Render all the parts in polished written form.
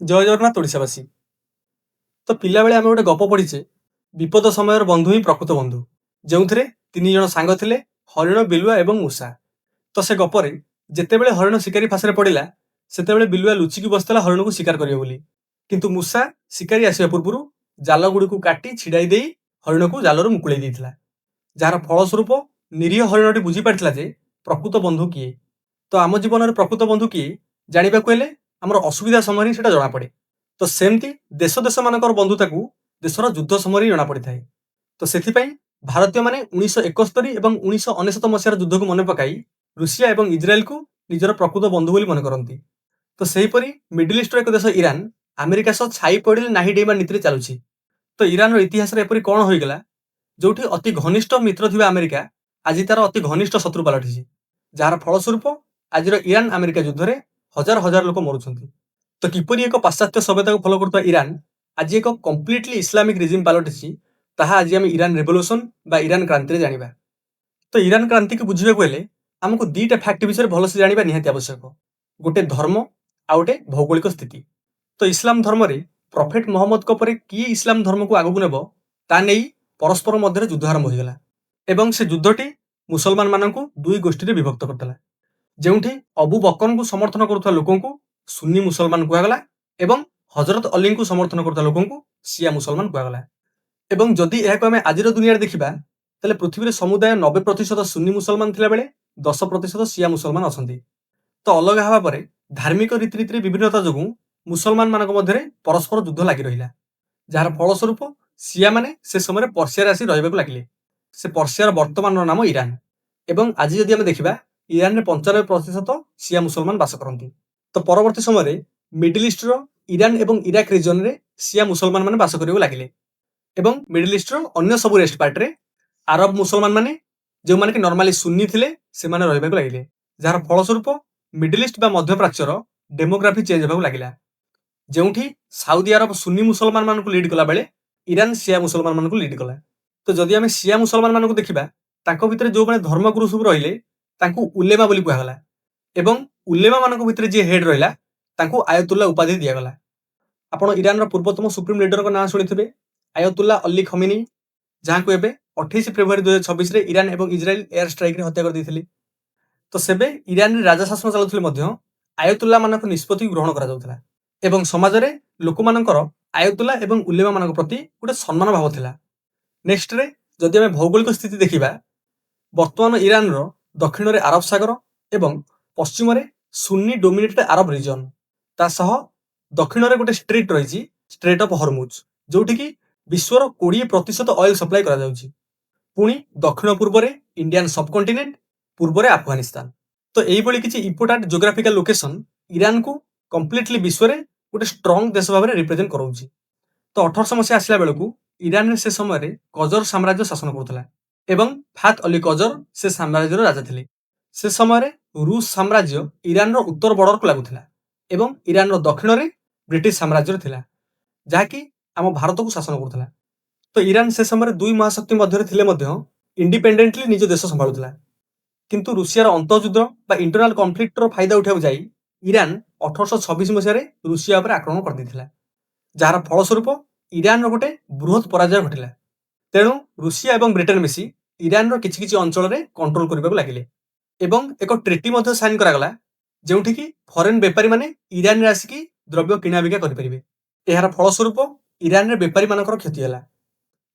ଜୟ ଜଗନ୍ନାଥ ଓଡ଼ିଶାବାସୀ। ତ ପିଲାବେଳେ ଆମେ ଗୋଟେ ଗପ ପଢ଼ିଛେ, ବିପଦ ସମୟର ବନ୍ଧୁ ହିଁ ପ୍ରକୃତ ବନ୍ଧୁ, ଯେଉଁଥିରେ 3 ଜଣ ସାଙ୍ଗ ଥିଲେ, ହରିଣ, ବିଲୁଆ ଏବଂ ମୂଷା। ତ ସେ ଗପରେ ଯେତେବେଳେ ହରିଣ ଶିକାରୀ ଫାଶରେ ପଡ଼ିଲା, ସେତେବେଳେ ବିଲୁଆ ଲୁଚିକି ବସିଥିଲା ହରିଣକୁ ଶିକାର କରିବ ବୋଲି। କିନ୍ତୁ ମୂଷା ଶିକାରୀ ଆସିବା ପୂର୍ବରୁ ଜାଲଗୁଡ଼ିକୁ କାଟି ଛିଡ଼ାଇ ଦେଇ ହରିଣକୁ ଜାଲରୁ ମୁକୁଳେଇ ଦେଇଥିଲା, ଯାହାର ଫଳସ୍ୱରୂପ ନିରୀହ ହରିଣଟି ବୁଝିପାରିଥିଲା ଯେ ପ୍ରକୃତ ବନ୍ଧୁ କିଏ। ତ ଆମ ଜୀବନରେ ପ୍ରକୃତ ବନ୍ଧୁ କିଏ ଜାଣିବାକୁ ହେଲେ ଆମର ଅସୁବିଧା ସମୟରେ ହିଁ ସେଟା ଜଣାପଡ଼େ। ତ ସେମିତି ଦେଶ ଦେଶମାନଙ୍କର ବନ୍ଧୁତାକୁ ଦେଶର ଯୁଦ୍ଧ ସମୟରେ ହିଁ ଜଣାପଡ଼ିଥାଏ। ତ ସେଥିପାଇଁ ଭାରତୀୟମାନେ 1971 ଏବଂ 1999 ମସିହାର ଯୁଦ୍ଧକୁ ମନେ ପକାଇ ରୁଷିଆ ଏବଂ ଇଜ୍ରାଏଲକୁ ନିଜର ପ୍ରକୃତ ବନ୍ଧୁ ବୋଲି ମନେ କରନ୍ତି। ତ ସେହିପରି ମିଡିଲ ଇଷ୍ଟର ଏକ ଦେଶ ଇରାନ ଆମେରିକା ସହ ଛାଇ ପଡ଼ିଲେ ନାହିଁ ଡେଇଁବା ନୀତିରେ ଚାଲୁଛି। ତ ଇରାନର ଇତିହାସରେ ଏପରି କ'ଣ ହୋଇଗଲା, ଯେଉଁଠି ଅତି ଘନିଷ୍ଠ ମିତ୍ର ଥିବା ଆମେରିକା ଆଜି ତାର ଅତି ଘନିଷ୍ଠ ଶତ୍ରୁ ପାଲଟିଛି, ଯାହାର ଫଳସ୍ୱରୂପ ଆଜିର ଇରାନ ଆମେରିକା ଯୁଦ୍ଧରେ ହଜାର ହଜାର ଲୋକ ମରୁଛନ୍ତି। ତ କିପରି ଏକ ପାଶ୍ଚାତ୍ୟ ସଭ୍ୟତାକୁ ଫଲୋ କରୁଥିବା ଇରାନ ଆଜି ଏକ କମ୍ପ୍ଲିଟଲି ଇସଲାମିକ ରିଜିମ୍ ପାଲଟିଛି, ତାହା ଆଜି ଆମେ ଇରାନ ରେଭଲ୍ୟୁସନ ବା ଇରାନ କ୍ରାନ୍ତିରେ ଜାଣିବା। ତ ଇରାନ କ୍ରାନ୍ତିକୁ ବୁଝିବାକୁ ହେଲେ ଆମକୁ ଦିଟା ଫ୍ୟାକ୍ଟ ବିଷୟରେ ଭଲସେ ଜାଣିବା ନିହାତି ଆବଶ୍ୟକ। ଗୋଟେ ଧର୍ମ ଆଉ ଗୋଟେ ଭୌଗୋଳିକ ସ୍ଥିତି। ତ ଇସଲାମ ଧର୍ମରେ ପ୍ରଫେଟ ମହମ୍ମଦଙ୍କ ପରେ କିଏ ଇସଲାମ ଧର୍ମକୁ ଆଗକୁ ନେବ, ତା ନେଇ ପରସ୍ପର ମଧ୍ୟରେ ଯୁଦ୍ଧ ଆରମ୍ଭ ହୋଇଗଲା। ଏବଂ ସେ ଯୁଦ୍ଧଟି ମୁସଲମାନମାନଙ୍କୁ ଦୁଇ ଗୋଷ୍ଠୀରେ ବିଭକ୍ତ କରିଦେଲା, ଯେଉଁଠି ଅବୁ ବକରଙ୍କୁ ସମର୍ଥନ କରୁଥିବା ଲୋକଙ୍କୁ ସୁନ୍ନି ମୁସଲମାନ କୁହାଗଲା ଏବଂ ହଜରତ ଅଲିଙ୍କୁ ସମର୍ଥନ କରୁଥିବା ଲୋକଙ୍କୁ ସିଆ ମୁସଲମାନ କୁହାଗଲା। ଏବଂ ଯଦି ଏହାକୁ ଆମେ ଆଜିର ଦୁନିଆରେ ଦେଖିବା, ତାହେଲେ ପୃଥିବୀରେ ସମୁଦାୟ 90% ସୁନ୍ନି ମୁସଲମାନ ଥିଲାବେଳେ 10% ସିଆ ମୁସଲମାନ ଅଛନ୍ତି। ତ ଅଲଗା ହେବା ପରେ ଧାର୍ମିକ ରୀତିନୀତିରେ ବିଭିନ୍ନତା ଯୋଗୁଁ ମୁସଲମାନମାନଙ୍କ ମଧ୍ୟରେ ପରସ୍ପର ଯୁଦ୍ଧ ଲାଗି ରହିଲା, ଯାହାର ଫଳସ୍ୱରୂପ ସିଆମାନେ ସେ ସମୟରେ ପର୍ସିଆରେ ଆସି ରହିବାକୁ ଲାଗିଲେ। ସେ ପର୍ସିଆର ବର୍ତ୍ତମାନର ନାମ ଇରାନ। ଏବଂ ଆଜି ଯଦି ଆମେ ଦେଖିବା, ଇରାନରେ 95% ସିଆ ମୁସଲମାନ ବାସ କରନ୍ତି। ତ ପରବର୍ତ୍ତୀ ସମୟରେ ମିଡିଲ ଇଷ୍ଟର ଇରାନ ଏବଂ ଇରାକ ରିଜନରେ ସିଆ ମୁସଲମାନ ମାନେ ବାସ କରିବାକୁ ଲାଗିଲେ ଏବଂ ମିଡିଲ ଇଷ୍ଟର ଅନ୍ୟ ସବୁ ରେଷ୍ଟ ପାର୍ଟରେ ଆରବ ମୁସଲମାନ ମାନେ, ଯେଉଁମାନେ କି ନର୍ମାଲି ସୁନ୍ନି ଥିଲେ, ସେମାନେ ରହିବାକୁ ଲାଗିଲେ, ଯାହାର ଫଳସ୍ୱରୂପ ମିଡିଲ ଇଷ୍ଟ ବା ମଧ୍ୟପ୍ରାଚ୍ୟର ଡେମୋଗ୍ରାଫି ଚେଞ୍ଜ ହେବାକୁ ଲାଗିଲା, ଯେଉଁଠି ସାଉଦି ଆରବ ସୁନ୍ନି ମୁସଲମାନ ମାନଙ୍କୁ ଲିଡ୍ କଲା ବେଳେ ଇରାନ ସିଆ ମୁସଲମାନ ମାନଙ୍କୁ ଲିଡ୍ କଲା। ତ ଯଦି ଆମେ ସିଆ ମୁସଲମାନ ମାନଙ୍କୁ ଦେଖିବା, ତାଙ୍କ ଭିତରେ ଯେଉଁମାନେ ଧର୍ମଗୁରୁ ସବୁ ରହିଲେ ତାଙ୍କୁ ଉଲେମା ବୋଲି କୁହାଗଲା ଏବଂ ଉଲେମା ମାନଙ୍କ ଭିତରେ ଯିଏ ହେଡ୍ ରହିଲା ତାଙ୍କୁ ଆୟତୁଲ୍ଲା ଉପାଧି ଦିଆଗଲା। ଆପଣ ଇରାନର ପୂର୍ବତମ ସୁପ୍ରିମ ଲିଡରଙ୍କ ନାଁ ଶୁଣିଥିବେ, ଆୟତୁଲ୍ଲା ଅଲ୍ଲୀ ଖମିନି, ଯାହାଙ୍କୁ ଏବେ 28 ଫେବୃଆରୀ 2026ରେ ଇରାନ ଏବଂ ଇଜ୍ରାଏଲ ଏୟାର ଷ୍ଟ୍ରାଇକରେ ହତ୍ୟା କରିଦେଇଥିଲେ। ତ ସେବେ ଇରାନରେ ରାଜା ଶାସନ ଚାଲୁଥିଲେ ମଧ୍ୟ ଆୟତୁଲ୍ଲା ମାନଙ୍କ ନିଷ୍ପତ୍ତି ଗ୍ରହଣ କରାଯାଉଥିଲା ଏବଂ ସମାଜରେ ଲୋକମାନଙ୍କର ଆୟତୁଲ୍ଲା ଏବଂ ଉଲେମା ମାନଙ୍କ ପ୍ରତି ଗୋଟେ ସମ୍ମାନ ଭାବ ଥିଲା। ନେକ୍ସଟରେ ଯଦି ଆମେ ଭୌଗୋଳିକ ସ୍ଥିତି ଦେଖିବା, ବର୍ତ୍ତମାନ ଇରାନର ଦକ୍ଷିଣରେ ଆରବ ସାଗର ଏବଂ ପଶ୍ଚିମରେ ସୁନ୍ନି ଡୋମିନେଟେଡ ଆରବ ରିଜନ, ତା ସହ ଦକ୍ଷିଣରେ ଗୋଟେ ଷ୍ଟ୍ରେଟ୍ ରହିଛି, ଷ୍ଟ୍ରେଟ୍ ଅଫ୍ ହରମୁଜ, ଯୋଉଠିକି ବିଶ୍ୱର 20% ଅଏଲ ସପ୍ଲାଏ କରାଯାଉଛି। ପୁଣି ଦକ୍ଷିଣ ପୂର୍ବରେ ଇଣ୍ଡିଆନ ସବକଣ୍ଟିନେଣ୍ଟ, ପୂର୍ବରେ ଆଫଗାନିସ୍ତାନ। ତ ଏଇଭଳି କିଛି ଇମ୍ପୋର୍ଟାଣ୍ଟ ଜିଓଗ୍ରାଫିକାଲ ଲୋକେସନ ଇରାନକୁ କମ୍ପ୍ଲିଟଲି ବିଶ୍ୱରେ ଗୋଟେ ଷ୍ଟ୍ରଙ୍ଗ ଦେଶ ଭାବରେ ରିପ୍ରେଜେଣ୍ଟ କରାଉଛି। ତ 1800 ମସିହା ଆସିଲା ବେଳକୁ ଇରାନରେ ସେ ସମୟରେ କଜର ସାମ୍ରାଜ୍ୟ ଶାସନ କରୁଥିଲା ଏବଂ ଫାତ ଅଲି କଜର ସେ ସାମ୍ରାଜ୍ୟର ରାଜା ଥିଲେ। ସେ ସମୟରେ ରୁଷ ସାମ୍ରାଜ୍ୟ ଇରାନର ଉତ୍ତର ବର୍ଡରକୁ ଲାଗୁଥିଲା ଏବଂ ଇରାନର ଦକ୍ଷିଣରେ ବ୍ରିଟିଶ ସାମ୍ରାଜ୍ୟ ଥିଲା, ଯାହାକି ଆମ ଭାରତକୁ ଶାସନ କରୁଥିଲା। ତ ଇରାନ ସେ ସମୟରେ ଦୁଇ ମହାଶକ୍ତି ମଧ୍ୟରେ ଥିଲେ ମଧ୍ୟ ଇଣ୍ଡିପେଣ୍ଡେଣ୍ଟଲି ନିଜ ଦେଶ ସମ୍ଭାଳୁଥିଲା। କିନ୍ତୁ ରୁଷିଆର ଅନ୍ତଃଯୁଦ୍ଧ ବା ଇଣ୍ଟରନାଲ କନଫ୍ଲିକ୍ଟର ଫାଇଦା ଉଠାଇବାକୁ ଯାଇ ଇରାନ 1826 ମସିହାରେ ରୁଷିଆ ଉପରେ ଆକ୍ରମଣ କରିଦେଇଥିଲା, ଯାହାର ଫଳସ୍ୱରୂପ ଇରାନର ଗୋଟେ ବୃହତ ପରାଜୟ ଘଟିଲା। ତେଣୁ ରୁଷିଆ ଏବଂ ବ୍ରିଟେନ ମିଶି ଇରାନର କିଛି କିଛି ଅଞ୍ଚଳରେ କଣ୍ଟ୍ରୋଲ କରିବାକୁ ଲାଗିଲେ ଏବଂ ଏକ ଟ୍ରିଟି ମଧ୍ୟ ସାଇନ୍ କରାଗଲା, ଯେଉଁଠିକି ଫରେନ୍ ବେପାରୀମାନେ ଇରାନରେ ଆସିକି ଦ୍ରବ୍ୟ କିଣାବିକା କରିପାରିବେ। ଏହାର ଫଳସ୍ୱରୂପ ଇରାନରେ ବେପାରୀମାନଙ୍କର କ୍ଷତି ହେଲା।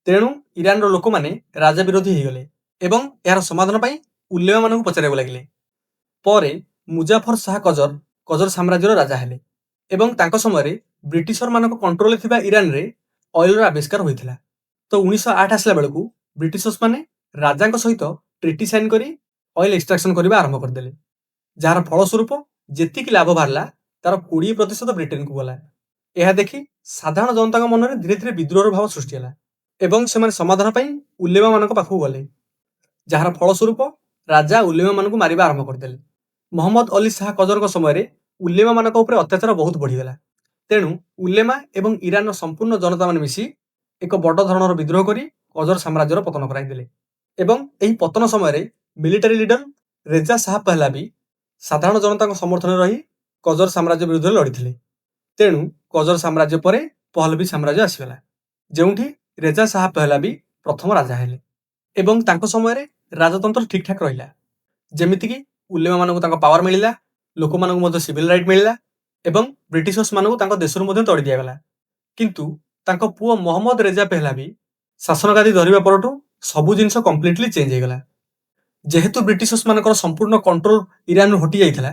ତେଣୁ ଇରାନର ଲୋକମାନେ ରାଜା ବିରୋଧୀ ହୋଇଗଲେ ଏବଂ ଏହାର ସମାଧାନ ପାଇଁ ଉଲେମାମାନଙ୍କୁ ପଚାରିବାକୁ ଲାଗିଲେ। ପରେ ମୁଜାଫର ଶାହ କଜର କଜର ସାମ୍ରାଜ୍ୟର ରାଜା ହେଲେ ଏବଂ ତାଙ୍କ ସମୟରେ ବ୍ରିଟିଶରମାନଙ୍କ କଣ୍ଟ୍ରୋଲରେ ଥିବା ଇରାନରେ ଅଏଲର ଆବିଷ୍କାର ହୋଇଥିଲା। ତ 1908 ଆସିଲା ବେଳକୁ ବ୍ରିଟିଶର୍ସ ମାନେ ରାଜାଙ୍କ ସହିତ ଟ୍ରିଟି ସାଇନ୍ କରି ଅଏଲ ଏକ୍ସଟ୍ରାକ୍ସନ କରିବା ଆରମ୍ଭ କରିଦେଲେ, ଯାହାର ଫଳସ୍ୱରୂପ ଯେତିକି ଲାଭ ବାହାରିଲା ତାର 20% ବ୍ରିଟେନକୁ ଗଲା। ଏହା ଦେଖି ସାଧାରଣ ଜନତାଙ୍କ ମନରେ ଧୀରେ ଧୀରେ ବିଦ୍ରୋହର ଭାବ ସୃଷ୍ଟି ହେଲା ଏବଂ ସେମାନେ ସମାଧାନ ପାଇଁ ଉଲେମା ମାନଙ୍କ ପାଖକୁ ଗଲେ, ଯାହାର ଫଳସ୍ୱରୂପ ରାଜା ଉଲେମା ମାନଙ୍କୁ ମାରିବା ଆରମ୍ଭ କରିଦେଲେ। ମହମ୍ମଦ ଅଲି ଶାହ କଜରଙ୍କ ସମୟରେ ଉଲେମା ମାନଙ୍କ ଉପରେ ଅତ୍ୟାଚାର ବହୁତ ବଢିଗଲା। ତେଣୁ ଉଲେମା ଏବଂ ଇରାନର ସମ୍ପୂର୍ଣ୍ଣ ଜନତା ମାନେ ମିଶି ଏକ ବଡ଼ ଧରଣର ବିଦ୍ରୋହ କରି କଜର ସାମ୍ରାଜ୍ୟର ପତନ କରାଇଦେଲେ ଏବଂ ଏହି ପତନ ସମୟରେ ମିଲିଟାରୀ ଲିଡର ରେଜା ଶାହ ପହଲାଭି ସାଧାରଣ ଜନତାଙ୍କ ସମର୍ଥନରେ ରହି କଜର ସାମ୍ରାଜ୍ୟ ବିରୁଦ୍ଧରେ ଲଢିଥିଲେ। ତେଣୁ କଜର ସାମ୍ରାଜ୍ୟ ପରେ ପହଲଭି ସାମ୍ରାଜ୍ୟ ଆସିଗଲା, ଯେଉଁଠି ରେଜା ଶାହା ପହଲାଭି ପ୍ରଥମ ରାଜା ହେଲେ ଏବଂ ତାଙ୍କ ସମୟରେ ରାଜତନ୍ତ୍ର ଠିକଠାକ ରହିଲା। ଯେମିତିକି ଉଲେମାମାନଙ୍କୁ ତାଙ୍କ ପାୱାର ମିଳିଲା, ଲୋକମାନଙ୍କୁ ମଧ୍ୟ ସିଭିଲ ରାଇଟ୍ ମିଳିଲା ଏବଂ ବ୍ରିଟିଶର୍ସମାନଙ୍କୁ ତାଙ୍କ ଦେଶରୁ ମଧ୍ୟ ତଡ଼ି ଦିଆଗଲା। କିନ୍ତୁ ତାଙ୍କ ପୁଅ ମହମ୍ମଦ ରେଜା ପହଲାଭି ଶାସନଗାଦି ଧରିବା ପରଠୁ ସବୁ ଜିନିଷ କମ୍ପ୍ଲିଟଲି ଚେଞ୍ଜ ହେଇଗଲା। ଯେହେତୁ ବ୍ରିଟିଶର୍ସମାନଙ୍କର ସମ୍ପୂର୍ଣ୍ଣ କଣ୍ଟ୍ରୋଲ ଇରାନରୁ ହଟି ଯାଇଥିଲା,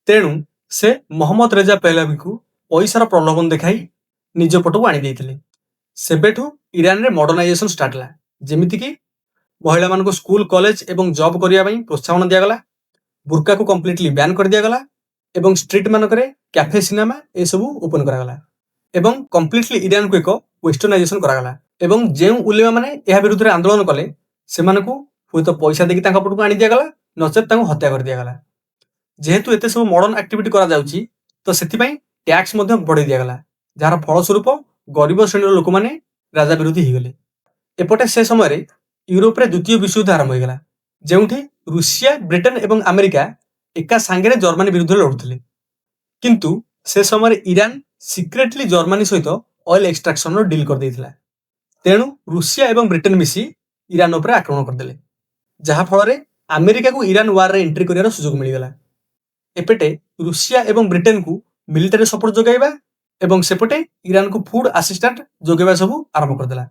ତେଣୁ ସେ ମହମ୍ମଦ ରେଜା ପହଲାଭିଙ୍କୁ ପଇସାର ପ୍ରଲୋଭନ ଦେଖାଇ ନିଜ ପଟକୁ ଆଣି ଦେଇଥିଲେ। ସେବେଠୁ ଇରାନରେ ମଡର୍ଣ୍ଣାଇଜେସନ ଷ୍ଟାର୍ଟ ହେଲା, ଯେମିତିକି ମହିଳାମାନଙ୍କୁ ସ୍କୁଲ, କଲେଜ ଏବଂ ଜବ୍ କରିବା ପାଇଁ ପ୍ରୋତ୍ସାହନ ଦିଆଗଲା, ବୁର୍କାକୁ କମ୍ପ୍ଲିଟଲି ବ୍ୟାନ୍ କରିଦିଆଗଲା ଏବଂ ଷ୍ଟ୍ରିଟ୍ ମାନଙ୍କରେ କ୍ୟାଫେ, ସିନେମା ଏସବୁ ଓପନ କରାଗଲା ଏବଂ କମ୍ପ୍ଲିଟଲି ଇରାନକୁ ଏକ ୱେଷ୍ଟର୍ଣ୍ଣାଇଜେସନ କରାଗଲା। ଏବଂ ଯେଉଁ ଉଲେମା ମାନେ ଏହା ବିରୁଦ୍ଧରେ ଆନ୍ଦୋଳନ କଲେ ସେମାନଙ୍କୁ ହୁଏତ ପଇସା ଦେଇକି ତାଙ୍କ ପଟକୁ ଆଣି ଦିଆଗଲା, ନଚେତ୍ ତାଙ୍କୁ ହତ୍ୟା କରିଦିଆଗଲା। ଯେହେତୁ ଏତେ ସବୁ ମଡର୍ଣ୍ଣ ଆକ୍ଟିଭିଟି କରାଯାଉଛି, ତ ସେଥିପାଇଁ ଟ୍ୟାକ୍ସ ମଧ୍ୟ ବଢେଇ ଦିଆଗଲା, ଯାହାର ଫଳସ୍ୱରୂପ ଗରିବ ଶ୍ରେଣୀର ଲୋକମାନେ ରାଜା ବିରୋଧୀ ହେଇଗଲେ। ଏପଟେ ସେ ସମୟରେ ୟୁରୋପରେ ଦ୍ୱିତୀୟ ବିଶ୍ୱଯୁଦ୍ଧ ଆରମ୍ଭ ହୋଇଗଲା, ଯେଉଁଠି ରୁଷିଆ, ବ୍ରିଟେନ ଏବଂ ଆମେରିକା ଏକା ସାଙ୍ଗରେ ଜର୍ମାନୀ ବିରୁଦ୍ଧରେ ଲଢୁଥିଲେ। କିନ୍ତୁ ସେ ସମୟରେ ଇରାନ ସିକ୍ରେଟଲି ଜର୍ମାନୀ ସହିତ ଅଏଲ ଏକ୍ସଟ୍ରାକ୍ସନର ଡିଲ୍ କରିଦେଇଥିଲା। ତେଣୁ ରୁଷିଆ ଏବଂ ବ୍ରିଟେନ ମିଶି ଇରାନ ଉପରେ ଆକ୍ରମଣ କରିଦେଲେ, ଯାହାଫଳରେ ଆମେରିକାକୁ ଇରାନ ୱାରରେ ଏଣ୍ଟ୍ରି କରିବାର ସୁଯୋଗ ମିଳିଗଲା। ଏପଟେ ରୁଷିଆ ଏବଂ ବ୍ରିଟେନକୁ ମିଲିଟାରୀ ସପୋର୍ଟ ଯୋଗାଇବା ଏବଂ ସେପଟେ ଇରାନକୁ ଫୁଡ ଆସିଷ୍ଟାଣ୍ଟ ଯୋଗାଇବା ସବୁ ଆରମ୍ଭ କରିଦେଲା।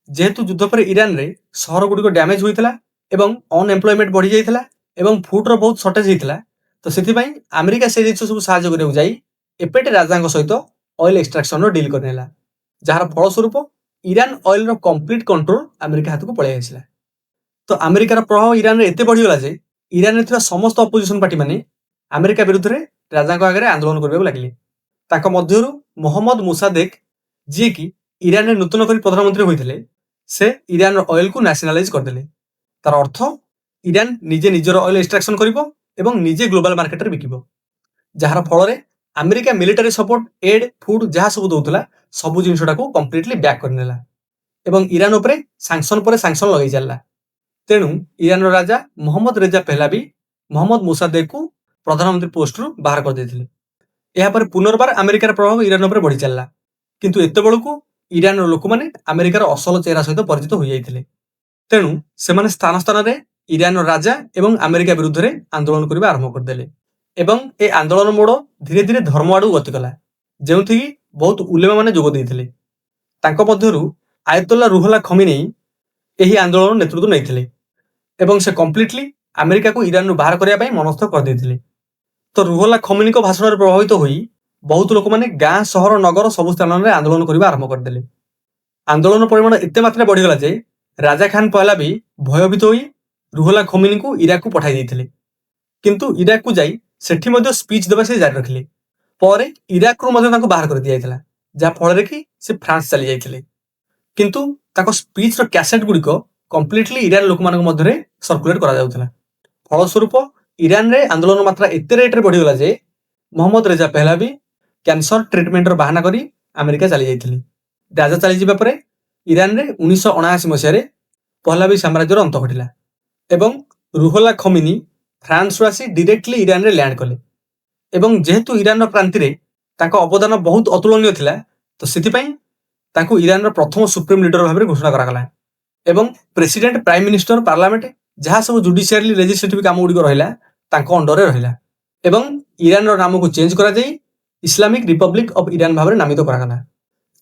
ଯେହେତୁ ଯୁଦ୍ଧ ପରେ ଇରାନରେ ସହରଗୁଡ଼ିକ ଡ୍ୟାମେଜ ହୋଇଥିଲା ଏବଂ ଅନଏମ୍ପ୍ଲୟମେଣ୍ଟ ବଢି ଯାଇଥିଲା ଏବଂ ଫୁଡର ବହୁତ ସର୍ଟେଜ ହେଇଥିଲା, ତ ସେଥିପାଇଁ ଆମେରିକା ସେ ଜିନିଷ ସବୁ ସାହାଯ୍ୟ କରିବାକୁ ଯାଇ ଏପଟେ ରାଜାଙ୍କ ସହିତ ଅଏଲ ଏକ୍ସଟ୍ରାକ୍ସନର ଡିଲ୍ କରିନେଲା, ଯାହାର ଫଳସ୍ୱରୂପ ଇରାନ ଅଏଲର କମ୍ପ୍ଲିଟ କଣ୍ଟ୍ରୋଲ ଆମେରିକା ହାତକୁ ପଳେଇ ଆସିଲା। ତ ଆମେରିକାର ପ୍ରଭାବ ଇରାନରେ ଏତେ ବଢିଗଲା ଯେ ଇରାନରେ ଥିବା ସମସ୍ତ ଅପୋଜିସନ ପାର୍ଟିମାନେ ଆମେରିକା ବିରୁଦ୍ଧରେ ରାଜାଙ୍କ ଆଗରେ ଆନ୍ଦୋଳନ କରିବାକୁ ଲାଗିଲେ। ତାଙ୍କ ମଧ୍ୟରୁ ମହମ୍ମଦ ମୁସାଦେକ, ଯିଏକି ଇରାନରେ ନୂତନ କରି ପ୍ରଧାନମନ୍ତ୍ରୀ ହୋଇଥିଲେ, ସେ ଇରାନର ଅଏଲକୁ ନ୍ୟାସନାଲାଇଜ କରିଦେଲେ। ତାର ଅର୍ଥ ଇରାନ ନିଜେ ନିଜର ଅଏଲ ଏକ୍ସଟ୍ରାକ୍ସନ କରିବ ଏବଂ ନିଜେ ଗ୍ଲୋବାଲ ମାର୍କେଟରେ ବିକିବ, ଯାହାର ଫଳରେ America military support, aid, food ଯାହା ସବୁ ଦଉଥିଲା ସବୁ ଜିନିଷଟାକୁ କମ୍ପ୍ଲିଟଲି ବ୍ୟାକ୍ କରିନେଲା ଏବଂ ଇରାନ ଉପରେ ସାଂସନ ପରେ ସାଂସନ ଲଗେଇ ଚାଲିଲା। ତେଣୁ ଇରାନର ରାଜା ମହମ୍ମଦ ରେଜା ପହଲାଭି ମହମ୍ମଦ ମୁସାଦେକକୁ ପ୍ରଧାନମନ୍ତ୍ରୀ ପୋଷ୍ଟରୁ ବାହାର କରିଦେଇଥିଲେ। ଏହାପରେ ପୁନର୍ବାର ଆମେରିକାର ପ୍ରଭାବ ଇରାନ ଉପରେ ବଢି ଚାଲିଲା, କିନ୍ତୁ ଏତେବେଳକୁ ଇରାନର ଲୋକମାନେ ଆମେରିକାର ଅସଲ ଚେହେରା ସହିତ ପରିଚିତ ହୋଇଯାଇଥିଲେ। ତେଣୁ ସେମାନେ ସ୍ଥାନ ସ୍ଥାନରେ ଇରାନର ରାଜା ଏବଂ ଆମେରିକା ବିରୁଦ୍ଧରେ ଆନ୍ଦୋଳନ କରିବା ଆରମ୍ଭ କରିଦେଲେ ଏବଂ ଏ ଆନ୍ଦୋଳନ ମୋଡ଼ ଧୀରେ ଧୀରେ ଧର୍ମ ଆଡକୁ ଗତି କଲା, ଯେଉଁଥିକି ବହୁତ ଉଲେମା ମାନେ ଯୋଗ ଦେଇଥିଲେ। ତାଙ୍କ ମଧ୍ୟରୁ ଆୟତୋଲ୍ଲା ରୁହଲ୍ଲା ଖମିନେଇ ଏହି ଆନ୍ଦୋଳନ ନେତୃତ୍ୱ ନେଇଥିଲେ ଏବଂ ସେ କମ୍ପ୍ଲିଟଲି ଆମେରିକାକୁ ଇରାନରୁ ବାହାର କରିବା ପାଇଁ ମନସ୍ଥ କରିଦେଇଥିଲେ। ତ ରୁହଲ୍ଲା ଖମିନିଙ୍କ ଭାଷଣରେ ପ୍ରଭାବିତ ହୋଇ ବହୁତ ଲୋକମାନେ ଗାଁ, ସହର, ନଗର ସବୁ ସ୍ଥାନରେ ଆନ୍ଦୋଳନ କରିବା ଆରମ୍ଭ କରିଦେଲେ। ଆନ୍ଦୋଳନ ପରିମାଣ ଏତେ ମାତ୍ରାରେ ବଢିଗଲା ଯେ ରାଜା ଖାନ ପହଲାଭି ଭୟଭୀତ ହୋଇ ରୁହଲ୍ଲା ଖମିନିଙ୍କୁ ଇରାକକୁ ପଠାଇ ଦେଇଥିଲେ, କିନ୍ତୁ ଇରାକକୁ ଯାଇ ସେଠି ମଧ୍ୟ ସ୍ପିଚ୍ ଦେବା ସେ ଜାରି ରଖିଲେ। ପରେ ଇରାକରୁ ମଧ୍ୟ ତାଙ୍କୁ ବାହାର କରିଦିଆଯାଇଥିଲା, ଯାହା ଫଳରେ କି ସେ ଫ୍ରାନ୍ସ ଚାଲି ଯାଇଥିଲେ। କିନ୍ତୁ ତାଙ୍କ ସ୍ପିଚ୍ର କ୍ୟାସେଟ ଗୁଡ଼ିକ କମ୍ପ୍ଲିଟଲି ଇରାନ ଲୋକମାନଙ୍କ ମଧ୍ୟରେ ସର୍କୁଲେଟ କରାଯାଉଥିଲା। ଫଳସ୍ୱରୂପ ଇରାନରେ ଆନ୍ଦୋଳନ ମାତ୍ରା ଏତେ ରେଟ୍ରେ ବଢିଗଲା ଯେ ମହମ୍ମଦ ରେଜା ପହଲାଭି କ୍ୟାନ୍ସର ଟ୍ରିଟମେଣ୍ଟର ବାହାନା କରି ଆମେରିକା ଚାଲି ଯାଇଥିଲେ। ରାଜା ଚାଲିଯିବା ପରେ ଇରାନରେ 1979 ମସିହାରେ ପହଲାଭି ସାମ୍ରାଜ୍ୟର ଅନ୍ତ ଘଟିଲା ଏବଂ ରୁହଲ୍ଲା ଖମିନି ଫ୍ରାନ୍ସରୁ ଆସି ଡିରେକ୍ଟଲି ଇରାନରେ ଲ୍ୟାଣ୍ଡ କଲେ ଏବଂ ଯେହେତୁ ଇରାନର କ୍ରାନ୍ତିରେ ତାଙ୍କ ଅବଦାନ ବହୁତ ଅତୁଳନୀୟ ଥିଲା, ତ ସେଥିପାଇଁ ତାଙ୍କୁ ଇରାନର ପ୍ରଥମ ସୁପ୍ରିମ ଲିଡର ଭାବରେ ଘୋଷଣା କରାଗଲା ଏବଂ ପ୍ରେସିଡେଣ୍ଟ, ପ୍ରାଇମ ମିନିଷ୍ଟର, ପାର୍ଲାମେଣ୍ଟ ଯାହା ସବୁ ଜୁଡିସିଆରୀ, ଲେଜିସ୍ଲେଟିଭ କାମ ଗୁଡ଼ିକ ରହିଲା ତାଙ୍କ ଅଣ୍ଡରରେ ରହିଲା ଏବଂ ଇରାନର ନାମକୁ ଚେଞ୍ଜ କରାଯାଇ ଇସଲାମିକ ରିପବ୍ଲିକ ଅଫ ଇରାନ ଭାବରେ ନାମିତ କରାଗଲା।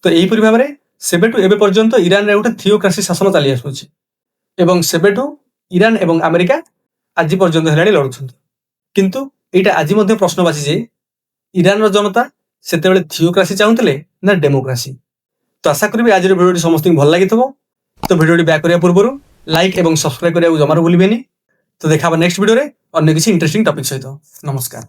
ତ ଏହିପରି ଭାବରେ ସେବେଠୁ ଏବେ ପର୍ଯ୍ୟନ୍ତ ଇରାନରେ ଗୋଟେ ଥିଓକ୍ରାସି ଶାସନ ଚାଲି ଆସୁଛି ଏବଂ ସେବେଠୁ ଇରାନ ଏବଂ ଆମେରିକା ଆଜି ପର୍ଯ୍ୟନ୍ତ ହେଲାଣି ଲଢୁଛନ୍ତି। କିନ୍ତୁ ଏଇଟା ଆଜି ମଧ୍ୟ ପ୍ରଶ୍ନବାଚୀ ଯେ ଇରାନର ଜନତା ସେତେବେଳେ ଥିଓକ୍ରାସି ଚାହୁଁଥିଲେ ନା ଡେମୋକ୍ରାସି। ତ ଆଶା କରିବି ଆଜିର ଭିଡ଼ିଓଟି ସମସ୍ତଙ୍କୁ ଭଲ ଲାଗିଥିବ। ତ ଭିଡ଼ିଓଟି ବ୍ୟାକ୍ କରିବା ପୂର୍ବରୁ ଲାଇକ୍ ଏବଂ ସବସ୍କ୍ରାଇବ କରିବାକୁ ଜମାରୁ ଭୁଲିବେନି। ତ ଦେଖା ହବ ନେକ୍ସଟ ଭିଡ଼ିଓରେ ଅନ୍ୟ କିଛି ଇଣ୍ଟରେଷ୍ଟିଂ ଟପିକ ସହିତ। ନମସ୍କାର।